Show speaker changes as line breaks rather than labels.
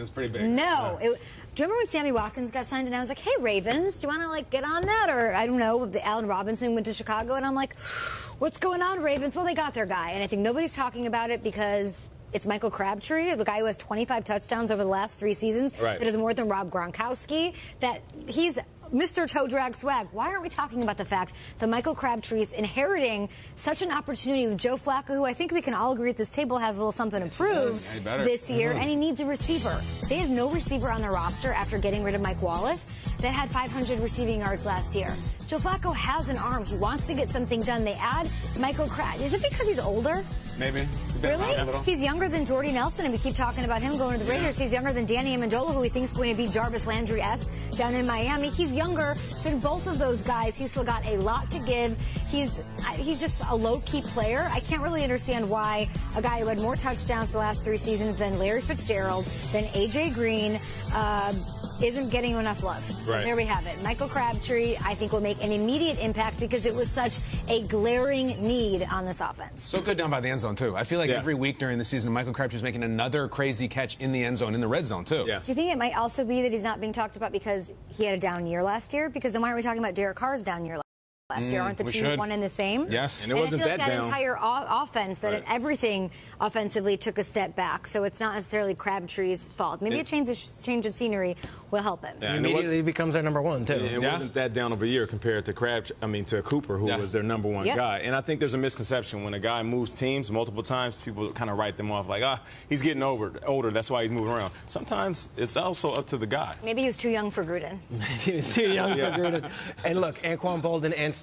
was pretty big.
No. Do you remember when Sammy Watkins got signed and I was like, hey, Ravens, do you want to, like, get on that? Or, I don't know, Allen Robinson went to Chicago, and I'm like, what's going on, Ravens? Well, they got their guy, and I think nobody's talking about it because it's Michael Crabtree, the guy who has 25 touchdowns over the last 3 seasons,
right,
that is more than Rob Gronkowski, that he's Mr. Toe Drag Swag. Why aren't we talking about the fact that Michael Crabtree is inheriting such an opportunity with Joe Flacco, who I think we can all agree at this table has a little something to prove this year, and he needs a receiver. They have no receiver on their roster after getting rid of Mike Wallace that had 500 receiving yards last year. Joe Flacco has an arm. He wants to get something done. They add Michael Crabtree. Is it because he's older?
Maybe.
Really? He's younger than Jordy Nelson, and we keep talking about him going to the Raiders. He's younger than Danny Amendola, who we think is going to be Jarvis Landry-esque down in Miami. He's younger than both of those guys. He's still got a lot to give. He's just a low-key player. I can't really understand why a guy who had more touchdowns the last 3 seasons than Larry Fitzgerald, than A.J. Green, isn't getting enough love. So there we have it. Michael Crabtree, I think, will make an immediate impact because it was such a glaring need on this offense.
So good down by the end zone, too. I feel like every week during the season, Michael Crabtree's making another crazy catch in the end zone, in the red zone, too.
Do you think it might also be that he's not being talked about because he had a down year last year? Because then why aren't we talking about Derek Carr's down year last year? Aren't the two one and the same?
Yes.
And it wasn't
I feel like
that
that
down.
entire offense, that everything offensively took a step back. So it's not necessarily Crabtree's fault. Maybe a change of scenery will help him.
He immediately becomes their number one, too.
It wasn't that down of a year compared to to Cooper, who was their number one guy. And I think there's a misconception when a guy moves teams multiple times, people kind of write them off like, he's getting older, that's why he's moving around. Sometimes it's also up to the guy.
Maybe he was too young for Gruden.
He was too young for Gruden. And look, Anquan Bolden and